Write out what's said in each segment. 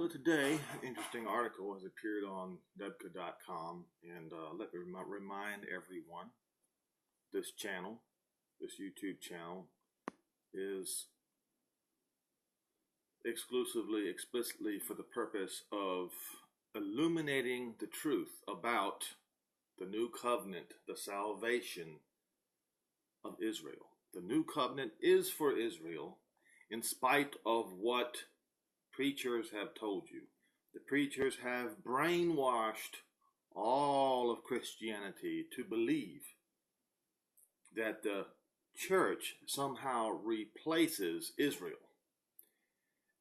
So today, an interesting article has appeared on Debka.com, and let me remind everyone, this channel, this YouTube channel, is explicitly for the purpose of illuminating the truth about the new covenant, the salvation of Israel. The new covenant is for Israel, in spite of what preachers have told you. The preachers have brainwashed all of Christianity to believe that the church somehow replaces Israel.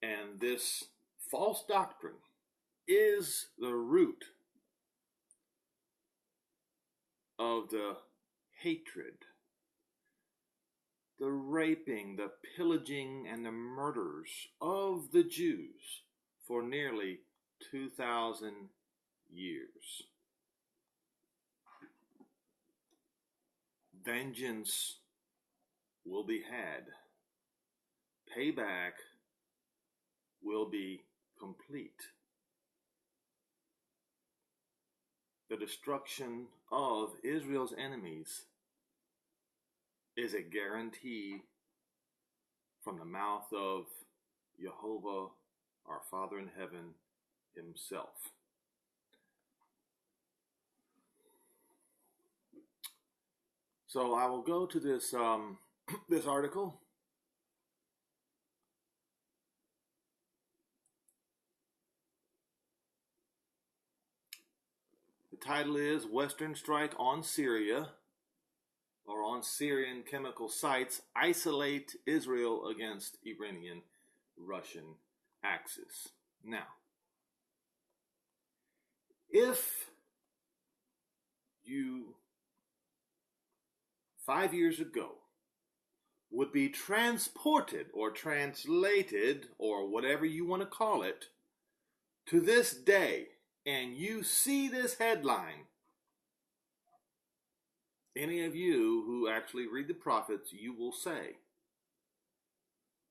And this false doctrine is the root of the hatred, the raping, the pillaging, and the murders of the Jews for nearly 2,000 years. Vengeance will be had. Payback will be complete. The destruction of Israel's enemies is a guarantee from the mouth of Jehovah, our Father in heaven, himself. So I will go to this this article. The title is Western Strike on Syria, or on Syrian chemical sites, isolate Israel against Iranian-Russian axis. Now, if you 5 years ago would be transported or translated or whatever you want to call it to this day, and you see this headline, any of you who actually read the prophets, you will say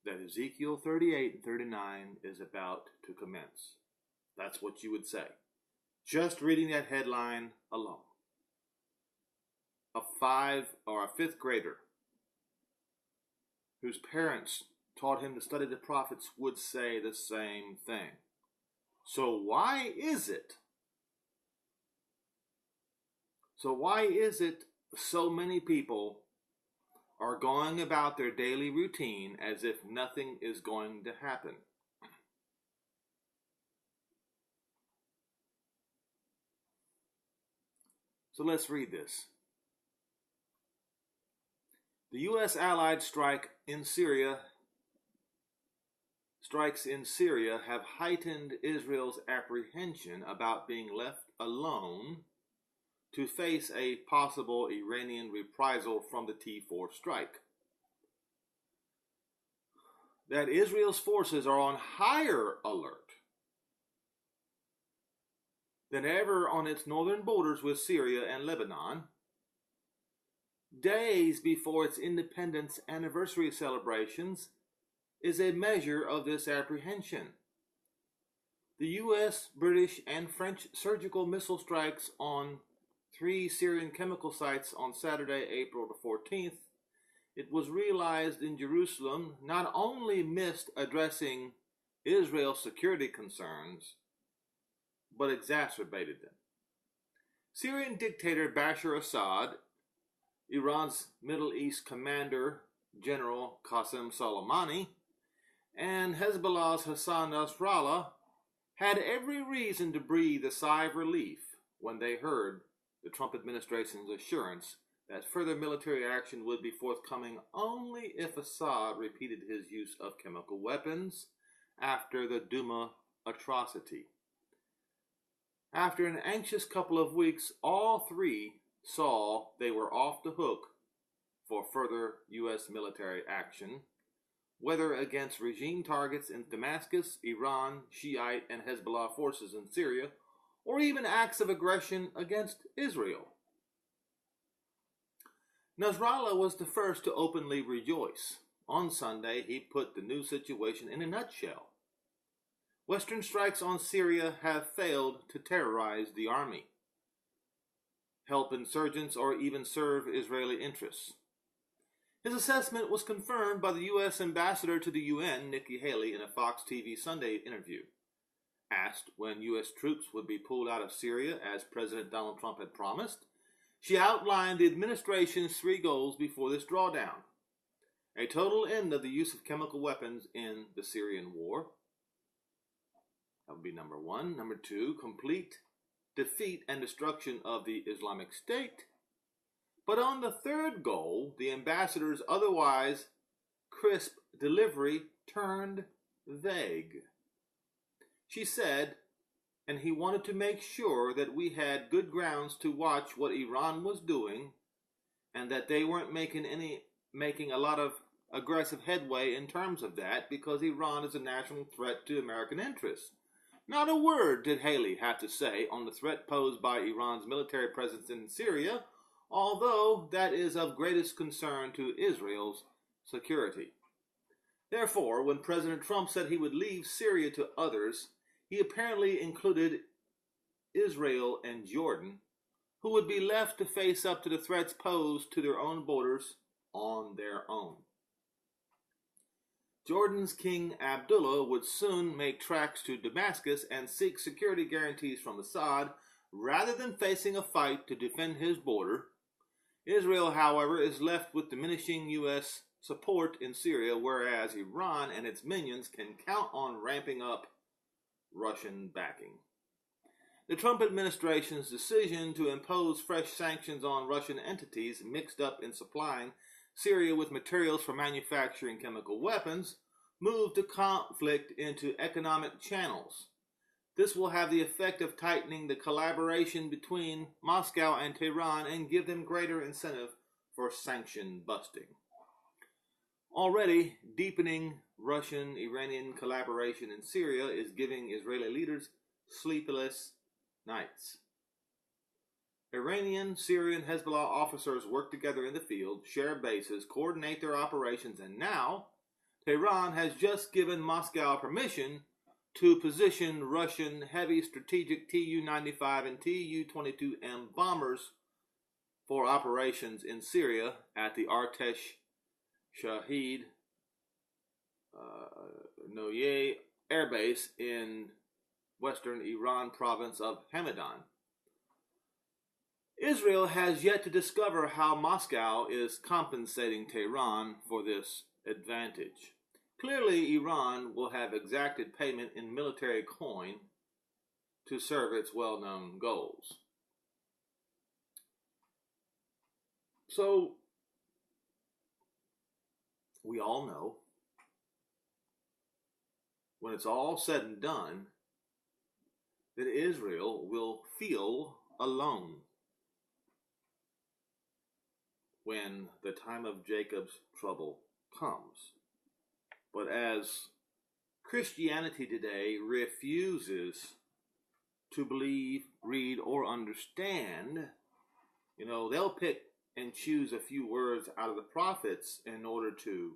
that Ezekiel 38 and 39 is about to commence. That's what you would say. Just reading that headline alone. A 5 or a 5th grader whose parents taught him to study the prophets would say the same thing. So why is it so many people are going about their daily routine as if nothing is going to happen? So let's read this. The U.S. Allied strikes in Syria have heightened Israel's apprehension about being left alone to face a possible Iranian reprisal from the T4 strike. That Israel's forces are on higher alert than ever on its northern borders with Syria and Lebanon, days before its independence anniversary celebrations, is a measure of this apprehension. The U.S., British, and French surgical missile strikes on 3 Syrian chemical sites on Saturday, April the 14th, it was realized in Jerusalem, not only missed addressing Israel's security concerns, but exacerbated them. Syrian dictator Bashar Assad, Iran's Middle East commander, General Qasem Soleimani, and Hezbollah's Hassan Nasrallah had every reason to breathe a sigh of relief when they heard the Trump administration's assurance that further military action would be forthcoming only if Assad repeated his use of chemical weapons after the Douma atrocity. After an anxious couple of weeks, all three saw they were off the hook for further U.S. military action, whether against regime targets in Damascus, Iran, Shiite, and Hezbollah forces in Syria, or even acts of aggression against Israel. Nasrallah was the first to openly rejoice. On Sunday, he put the new situation in a nutshell Western strikes on Syria have failed to terrorize the army, help insurgents, or even serve Israeli interests. His assessment was confirmed by the U.S. ambassador to the UN, Nikki Haley, in a Fox TV Sunday interview. Asked when U.S. troops would be pulled out of Syria, as President Donald Trump had promised, she outlined the administration's three goals before this drawdown: a total end of the use of chemical weapons in the Syrian war. That would be number one. Number two, complete defeat and destruction of the Islamic State. But on the third goal, the ambassador's otherwise crisp delivery turned vague. She said, and he wanted to make sure that we had good grounds to watch what Iran was doing, and that they weren't making a lot of aggressive headway in terms of that, because Iran is a national threat to American interests. Not a word did Haley have to say on the threat posed by Iran's military presence in Syria, although that is of greatest concern to Israel's security. Therefore, when President Trump said he would leave Syria to others, he apparently included Israel and Jordan, who would be left to face up to the threats posed to their own borders on their own. Jordan's King Abdullah would soon make tracks to Damascus and seek security guarantees from Assad rather than facing a fight to defend his border. Israel, however, is left with diminishing U.S. support in Syria, whereas Iran and its minions can count on ramping up Russian backing. The Trump administration's decision to impose fresh sanctions on Russian entities mixed up in supplying Syria with materials for manufacturing chemical weapons moved the conflict into economic channels. This will have the effect of tightening the collaboration between Moscow and Tehran and give them greater incentive for sanction busting. Already, deepening Russian-Iranian collaboration in Syria is giving Israeli leaders sleepless nights. Iranian, Syrian, Hezbollah officers work together in the field, share bases, coordinate their operations, and now Tehran has just given Moscow permission to position Russian heavy strategic Tu-95 and Tu-22M bombers for operations in Syria at the Artesh Shahid Noye Air Base in western Iran province of Hamadan. Israel has yet to discover how Moscow is compensating Tehran for this advantage. Clearly, Iran will have exacted payment in military coin to serve its well-known goals. So, we all know, when it's all said and done, that Israel will feel alone when the time of Jacob's trouble comes. But as Christianity today refuses to believe, read, or understand, they'll pick and choose a few words out of the prophets in order to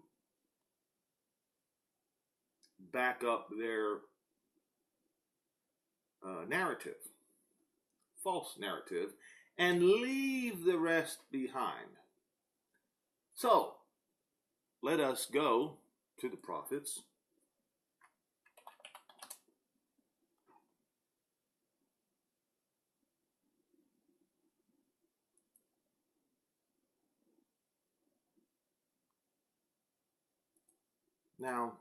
back up their narrative, false narrative, and leave the rest behind. So, let us go to the prophets. Now,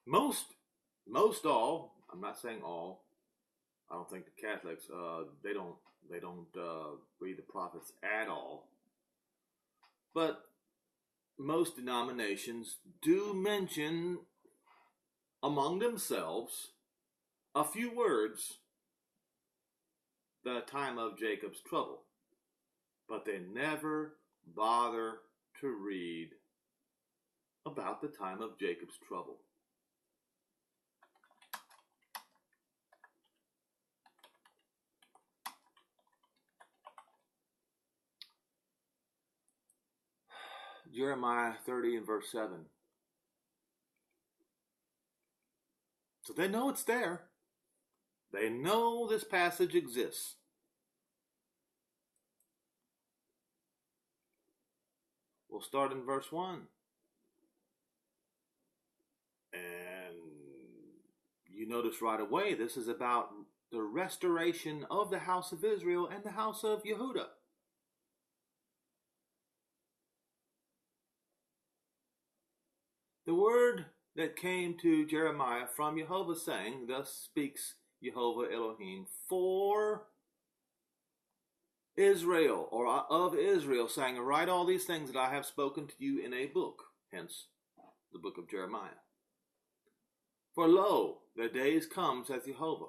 most all, I'm not saying all, I don't think the Catholics, they don't read the prophets at all. But most denominations do mention among themselves a few words, the time of Jacob's trouble. But they never bother to read about the time of Jacob's trouble. Jeremiah 30 and verse 7. So they know it's there. They know this passage exists. We'll start in verse 1. And you notice right away, this is about the restoration of the house of Israel and the house of Yehudah. The word that came to Jeremiah from Jehovah, saying, thus speaks Jehovah Elohim for Israel, or of Israel, saying, write all these things that I have spoken to you in a book, hence the book of Jeremiah. For lo, the days come, saith Jehovah,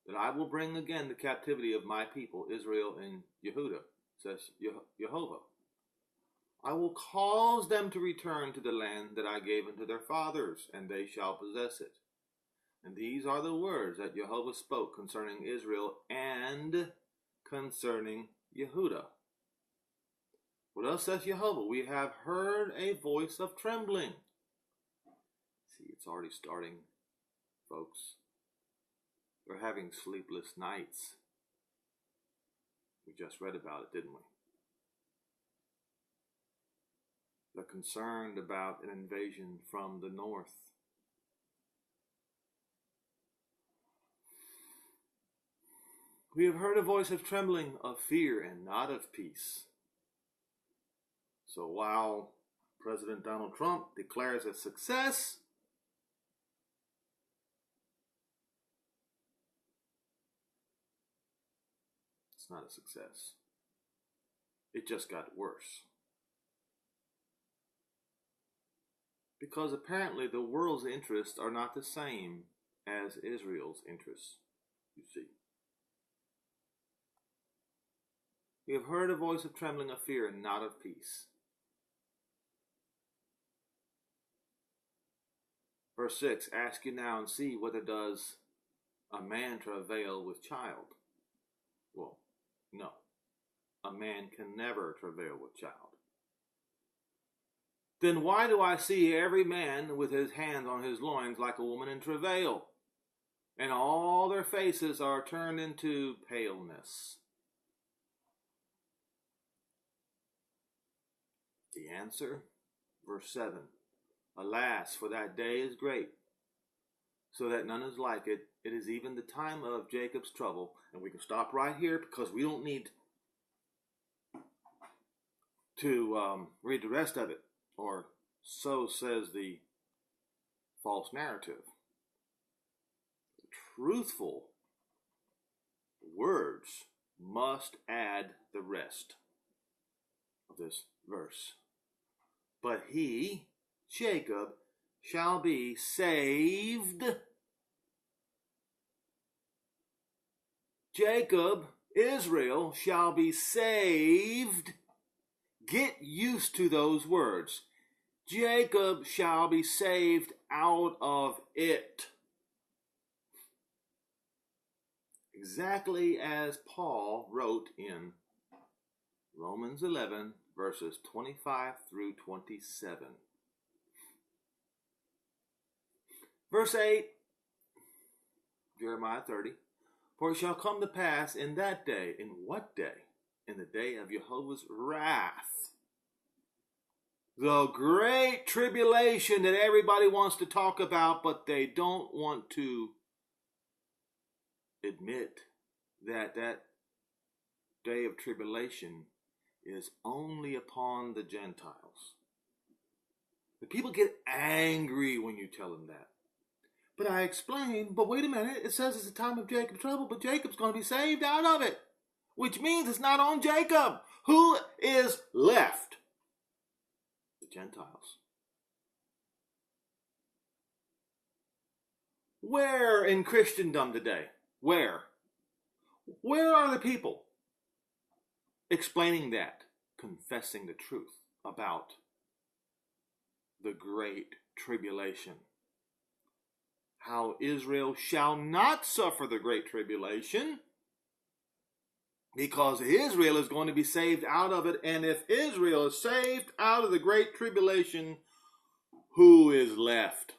that I will bring again the captivity of my people, Israel and Yehudah, says Jehovah. I will cause them to return to the land that I gave unto their fathers, and they shall possess it. And these are the words that Jehovah spoke concerning Israel and concerning Yehudah. What else says Jehovah? We have heard a voice of trembling. See, it's already starting, folks. They're having sleepless nights. We just read about it, didn't we? They're concerned about an invasion from the north. We have heard a voice of trembling, of fear, and not of peace. So while President Donald Trump declares a success, it's not a success. It just got worse. Because apparently the world's interests are not the same as Israel's interests, you see. We have heard a voice of trembling, of fear, and not of peace. Verse 6, ask you now and see whether does a man travail with child. Well, no. A man can never travail with child. Then why do I see every man with his hands on his loins like a woman in travail, and all their faces are turned into paleness? The answer, verse 7, alas, for that day is great, so that none is like it. It is even the time of Jacob's trouble. And we can stop right here because we don't need to read the rest of it. Or so says the false narrative. The truthful words must add the rest of this verse. But he, Jacob, shall be saved. Jacob, Israel, shall be saved. Get used to those words. Jacob shall be saved out of it. Exactly as Paul wrote in Romans 11, verses 25 through 27. Verse 8, Jeremiah 30. For it shall come to pass in that day. In what day? In the day of Jehovah's wrath. The great tribulation that everybody wants to talk about, but they don't want to admit that that day of tribulation is only upon the Gentiles. The people get angry when you tell them that. But I explain, but wait a minute, it says it's the time of Jacob's trouble, but Jacob's going to be saved out of it. Which means it's not on Jacob. Who is left? The Gentiles. Where in Christendom today? Where? Where are the people explaining that, confessing the truth about the great tribulation? How Israel shall not suffer the great tribulation, because Israel is going to be saved out of it. And if Israel is saved out of the great tribulation, who is left?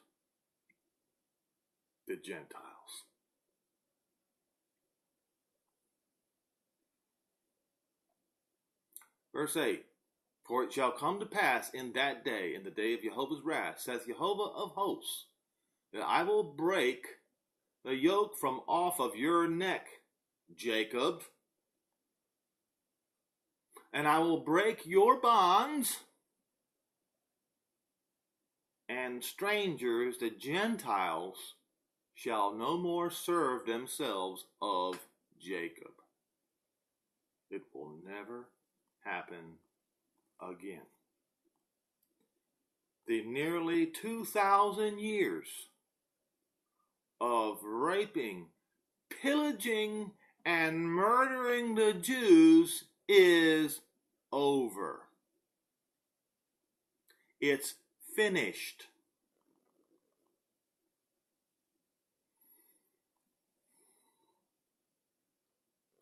the Gentiles. Verse 8, for it shall come to pass in that day, in the day of Jehovah's wrath, saith Jehovah of hosts, that I will break the yoke from off of your neck, Jacob, and I will break your bonds, and strangers, the Gentiles, shall no more serve themselves of Jacob. It will never happen again. The nearly 2,000 years of raping, pillaging, and murdering the Jews is over. It's finished.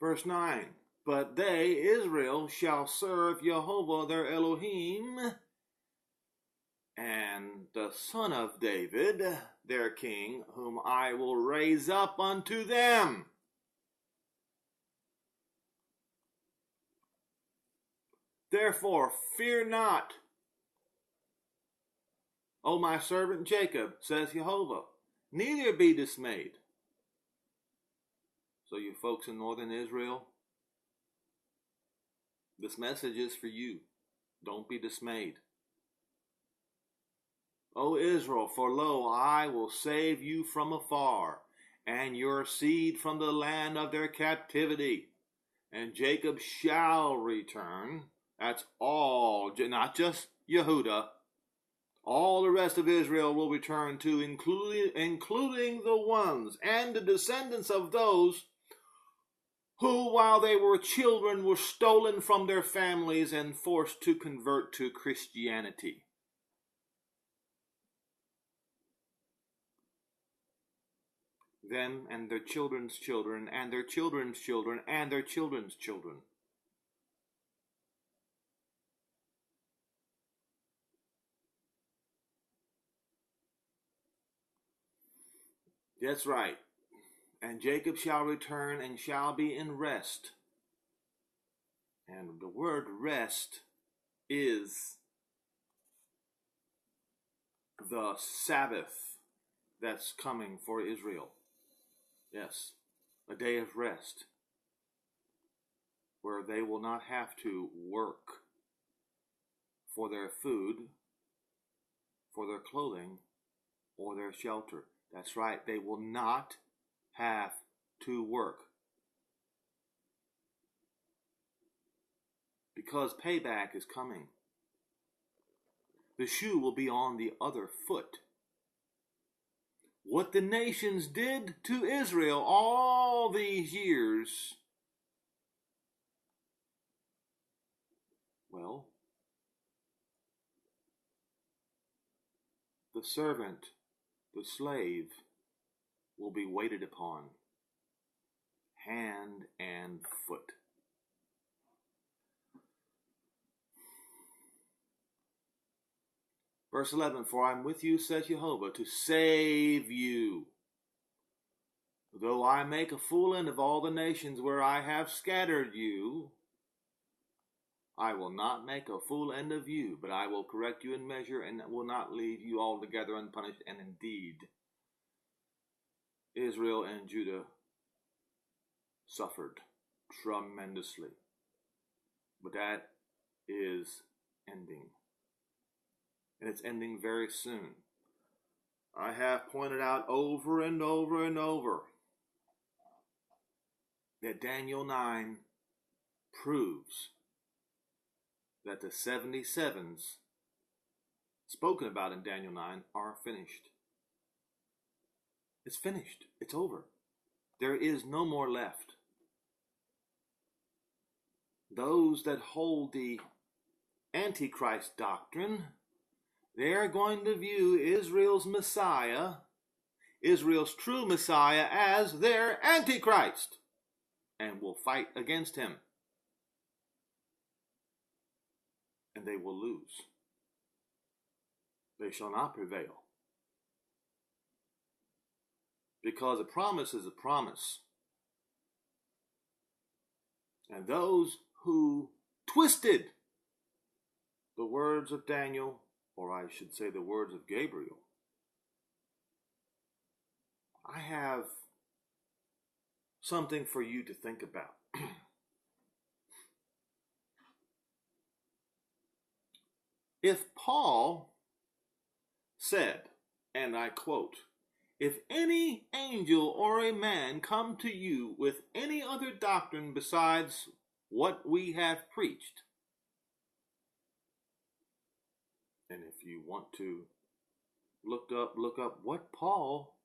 Verse 9, but they, Israel, shall serve Jehovah their Elohim, and the son of David, their king, whom I will raise up unto them. Therefore, fear not, O my servant Jacob, says Jehovah, neither be dismayed. So you folks in northern Israel, this message is for you. Don't be dismayed. O Israel, for lo, I will save you from afar, and your seed from the land of their captivity. And Jacob shall return. That's all, not just Yehudah. All the rest of Israel will return too, including the ones and the descendants of those who, while they were children, were stolen from their families and forced to convert to Christianity. Them and their children's children, and their children's children, and their children's children. That's right. And Jacob shall return and shall be in rest. And the word rest is the Sabbath that's coming for Israel. Yes, a day of rest where they will not have to work for their food, for their clothing, or their shelter. That's right, they will not have to work. Because payback is coming. The shoe will be on the other foot. What the nations did to Israel all these years, well, the servant, the slave, will be waited upon, hand and foot. Verse 11, for I am with you, says Jehovah, to save you. Though I make a full end of all the nations where I have scattered you, I will not make a full end of you, but I will correct you in measure and will not leave you altogether unpunished. And indeed, Israel and Judah suffered tremendously. But that is ending. And it's ending very soon. I have pointed out over and over and over that Daniel 9 proves that the 77s spoken about in Daniel 9 are finished. It's finished. It's over. There is no more left. Those that hold the Antichrist doctrine, they are going to view Israel's Messiah, Israel's true Messiah, as their Antichrist and will fight against him. And they will lose. They shall not prevail. because a promise is a promise. And those who twisted the words of Daniel, or I should say the words of Gabriel, I have something for you to think about. If Paul said, and I quote, "If any angel or a man come to you with any other doctrine besides what we have preached," and if you want to look up what Paul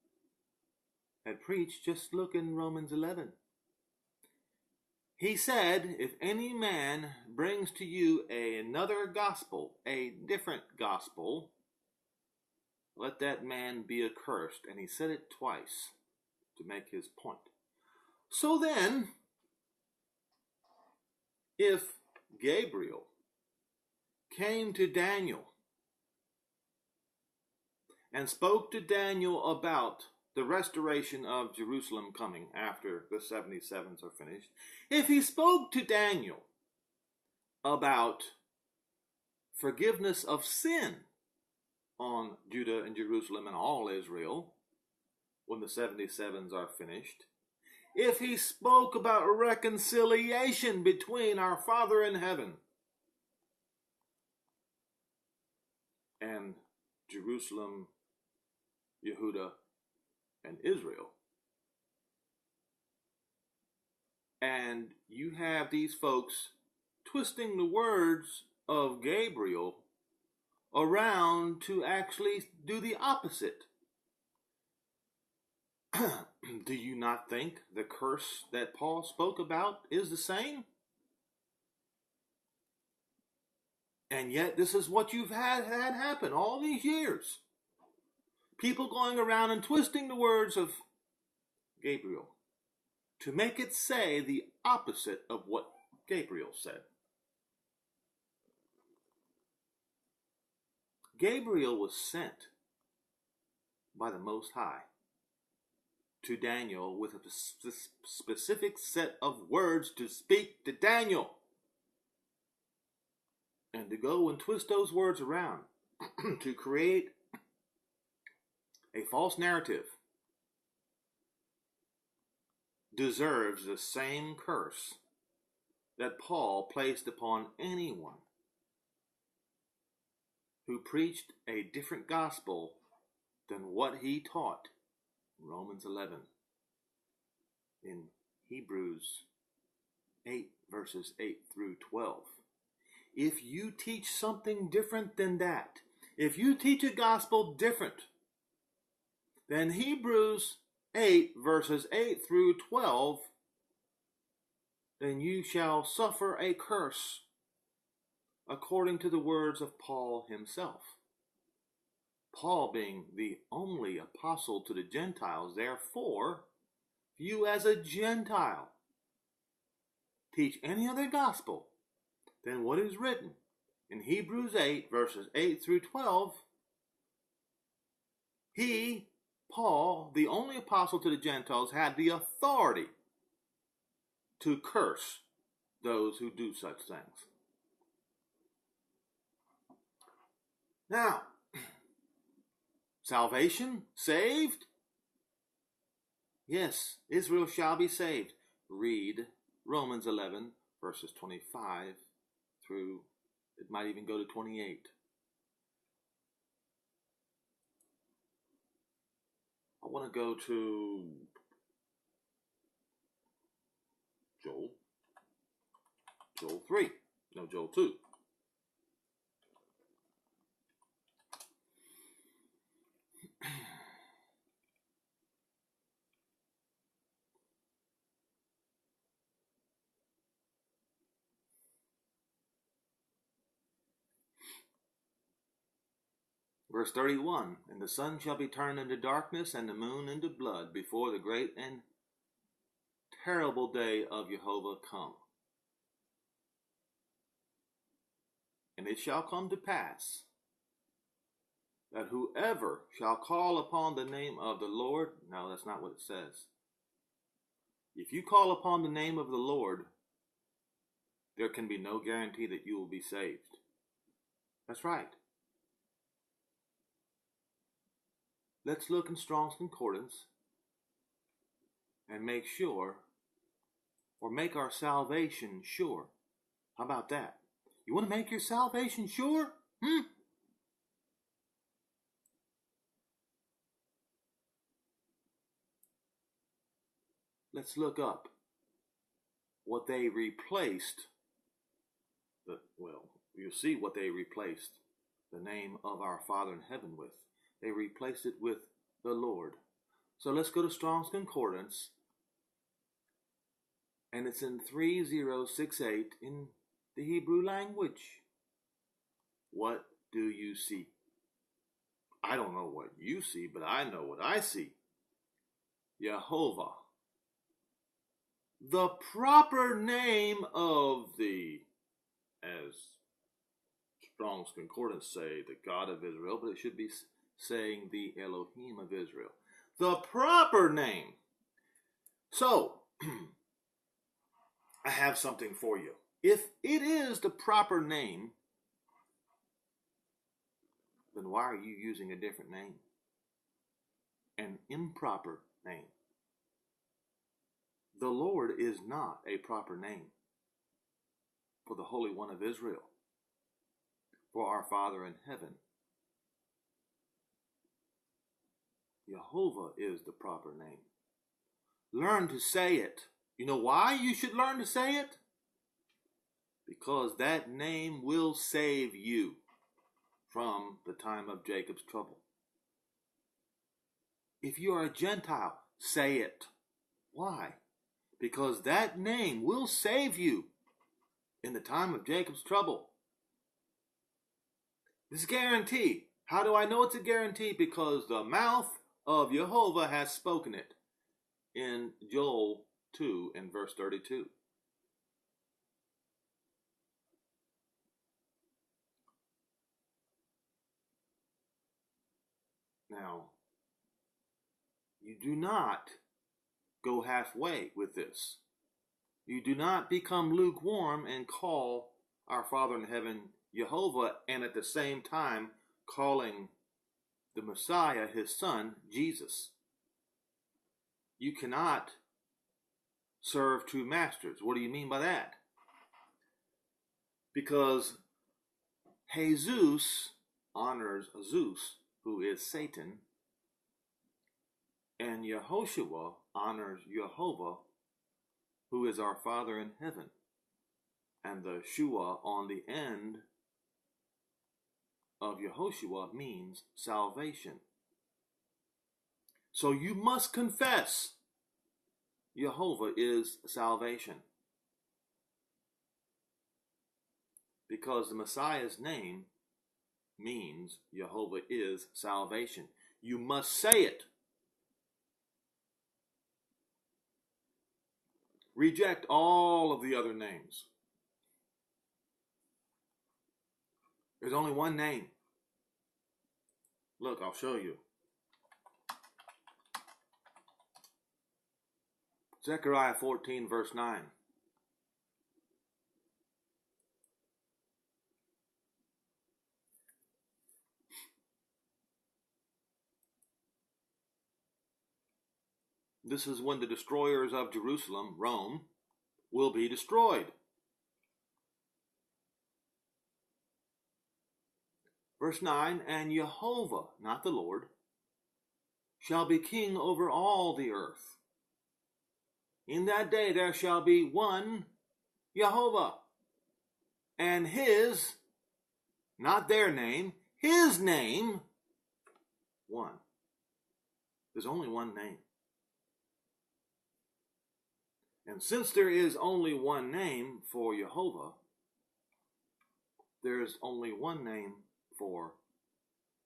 had preached, just look in Romans 11. He said, if any man brings to you another gospel, a different gospel, let that man be accursed. And he said it twice to make his point. So then, if Gabriel came to Daniel and spoke to Daniel about the restoration of Jerusalem coming after the 77s are finished, if he spoke to Daniel about forgiveness of sin on Judah and Jerusalem and all Israel when the 77s are finished, if he spoke about reconciliation between our Father in heaven and Jerusalem, Yehuda, and Israel, and you have these folks twisting the words of Gabriel around to actually do the opposite, do you not think the curse that Paul spoke about is the same? And yet this is what you've had happen all these years. People going around and twisting the words of Gabriel to make it say the opposite of what Gabriel said. Gabriel was sent by the Most High to Daniel with a specific set of words to speak to Daniel, and to go and twist those words around to create a false narrative deserves the same curse that Paul placed upon anyone who preached a different gospel than what he taught. Romans 11, in Hebrews 8, verses 8 through 12. If you teach something different than that, if you teach a gospel different than Hebrews 8, verses 8 through 12, then you shall suffer a curse, according to the words of Paul himself. Paul being the only apostle to the Gentiles, therefore, if you as a Gentile teach any other gospel than what is written in Hebrews 8, verses 8 through 12, he, Paul, the only apostle to the Gentiles, had the authority to curse those who do such things. Now, salvation? Saved? Yes, Israel shall be saved. Read Romans 11, verses 25 through, it might even go to 28. I want to go to Joel 3. No, Joel 2. Verse 31, and the sun shall be turned into darkness, and the moon into blood, before the great and terrible day of Jehovah come. And it shall come to pass that whoever shall call upon the name of the Lord, no, that's not what it says. If you call upon the name of the Lord, there can be no guarantee that you will be saved. That's right. Let's look in Strong's Concordance and make sure, or make our salvation sure. How about that? You want to make your salvation sure? Let's look up what they replaced. You'll see what they replaced the name of our Father in heaven with. They replaced it with the Lord. So let's go to Strong's Concordance, and it's in 3068 in the Hebrew language. What do you see? I don't know what you see, but I know what I see. Jehovah. The proper name of as Strong's Concordance say, the God of Israel, but it should be saying the Elohim of Israel. The proper name. So, I have something for you. If it is the proper name, then why are you using a different name? An improper name. The Lord is not a proper name for the Holy One of Israel, for our Father in heaven. Jehovah is the proper name. Learn to say it. You know why you should learn to say it? Because that name will save you from the time of Jacob's trouble. If you are a Gentile, say it. Why? Because that name will save you in the time of Jacob's trouble. It's a guarantee. How do I know it's a guarantee? Because the mouth of Jehovah has spoken it in Joel 2 and verse 32. Now, you do not go halfway with this. You do not become lukewarm and call our Father in heaven Jehovah, and at the same time calling the Messiah, his son, Jesus. You cannot serve two masters. What do you mean by that? Because Jesus honors Zeus, who is Satan, and Yehoshua honors Jehovah, who is our Father in heaven. And the Shua on the end of Yehoshua means salvation. So you must confess Jehovah is salvation. Because the Messiah's name means Jehovah is salvation. You must say it. Reject all of the other names. There's only one name. Look, I'll show you. Zechariah 14, verse 9. This is when the destroyers of Jerusalem, Rome, will be destroyed. Verse 9, and Jehovah, not the Lord, shall be king over all the earth. In that day there shall be one Jehovah, and his, not their name, his name, one. There's only one name. And since there is only one name for Jehovah, there is only one name for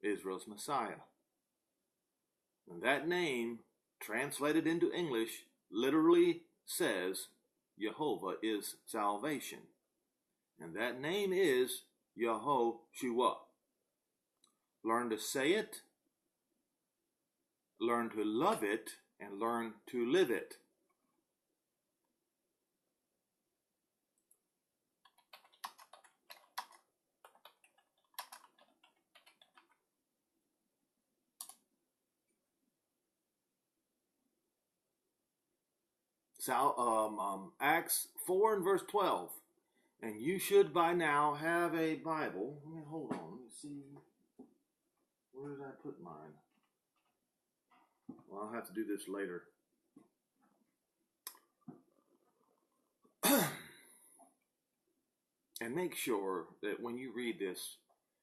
Israel's Messiah. And that name, translated into English, literally says Jehovah is salvation. And that name is Yehoshua. Learn to say it, learn to love it, and learn to live it. Acts 4 and verse 12. And you should by now have a Bible. Hold on. Let me see. Where did I put mine? Well, I'll have to do this later. And make sure that when you read this,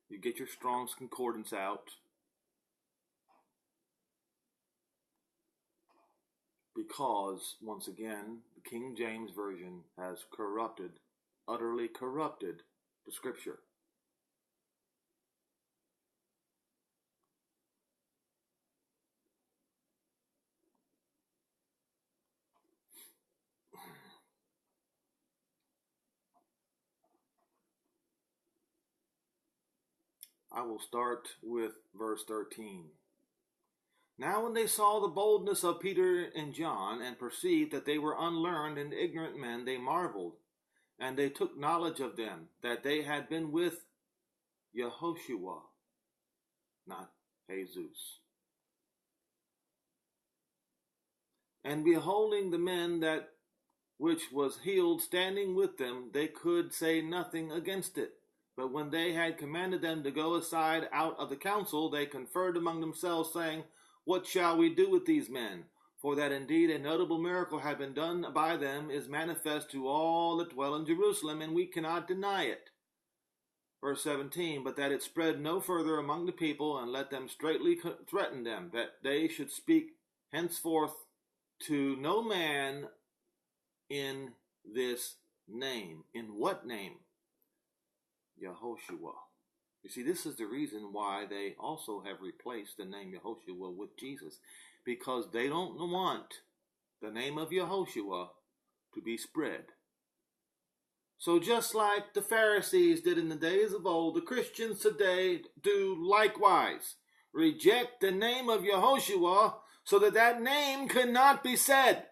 you get your Strong's Concordance out. Because, once again, the King James Version has utterly corrupted the Scripture. I will start with verse 13. Now when they saw the boldness of Peter and John, and perceived that they were unlearned and ignorant men, they marveled, and they took knowledge of them, that they had been with Yehoshua, not Jesus. And beholding the men that which was healed standing with them, they could say nothing against it. But when they had commanded them to go aside out of the council, they conferred among themselves, saying, What shall we do with these men? For that indeed a notable miracle had been done by them is manifest to all that dwell in Jerusalem, and we cannot deny it. Verse 17, But that it spread no further among the people, and let them straitly threaten them, that they should speak henceforth to no man in this name. In what name? Yehoshua. You see, this is the reason why they also have replaced the name Yehoshua with Jesus, because they don't want the name of Yehoshua to be spread. So just like the Pharisees did in the days of old, the Christians today do likewise. Reject the name of Yehoshua so that that name could not be said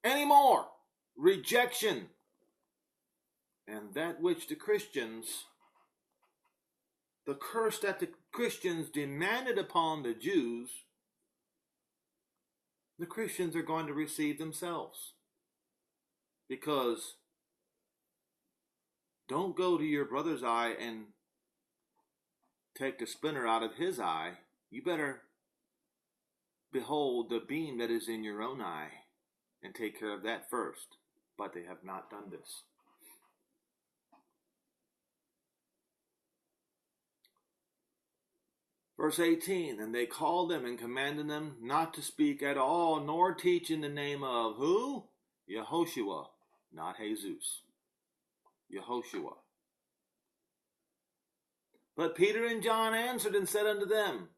anymore. Rejection. And that which the curse that the Christians demanded upon the Jews, the Christians are going to receive themselves. Because don't go to your brother's eye and take the splinter out of his eye. You better behold the beam that is in your own eye and take care of that first. But they have not done this. Verse 18, And they called them and commanded them not to speak at all, nor teach in the name of who? Yehoshua, not Jesus. Yehoshua. But Peter and John answered and said unto them,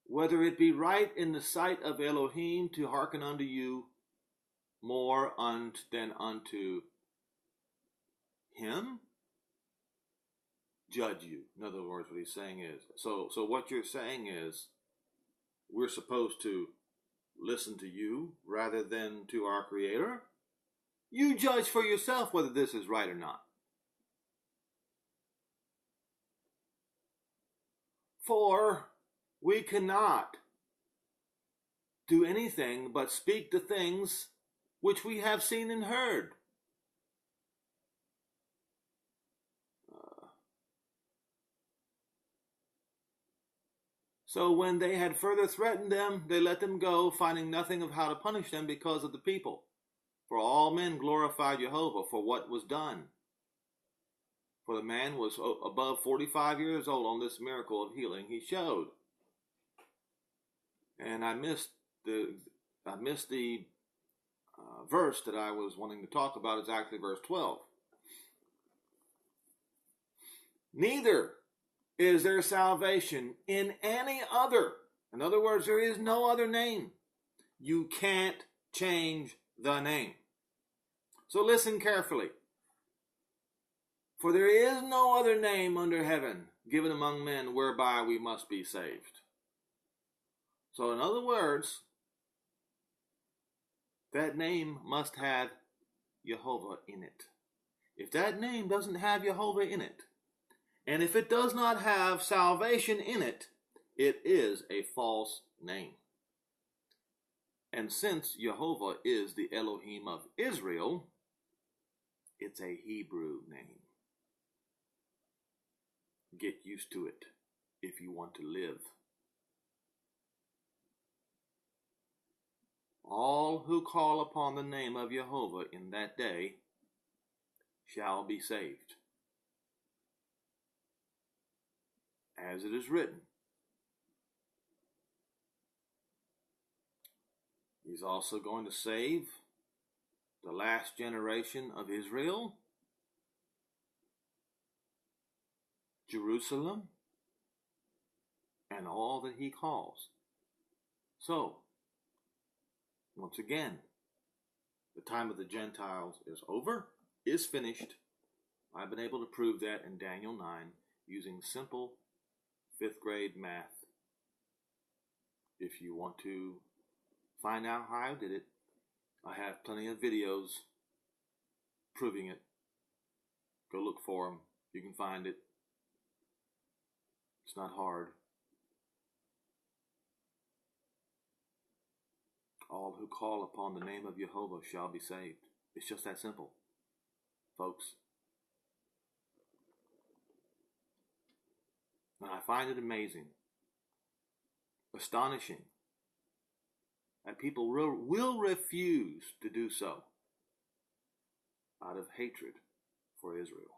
Whether it be right in the sight of Elohim to hearken unto you more than unto him? Judge you. In other words, what he's saying is, so what you're saying is, we're supposed to listen to you rather than to our Creator? You judge for yourself whether this is right or not. For we cannot do anything but speak the things which we have seen and heard. So when they had further threatened them, they let them go, finding nothing of how to punish them because of the people. For all men glorified Jehovah for what was done. For the man was above 45 years old on this miracle of healing he showed. And I missed the verse that I was wanting to talk about. Is actually verse 12. Neither is there salvation in any other. In other words, there is no other name. You can't change the name. So listen carefully. For there is no other name under heaven given among men whereby we must be saved. So, in other words, that name must have Jehovah in it. If that name doesn't have Jehovah in it, and if it does not have salvation in it, it is a false name. And since Jehovah is the Elohim of Israel, it's a Hebrew name. Get used to it if you want to live. All who call upon the name of Jehovah in that day shall be saved. As it is written, He's also going to save the last generation of Israel, Jerusalem, and all that He calls. So, once again, the time of the Gentiles is over, is finished. I've been able to prove that in Daniel 9 using simple 5th grade math. If you want to find out how I did it, I have plenty of videos proving it. Go look for them. You can find it. It's not hard. All who call upon the name of Jehovah shall be saved. It's just that simple, folks. And I find it amazing, astonishing, that people will refuse to do so out of hatred for Israel.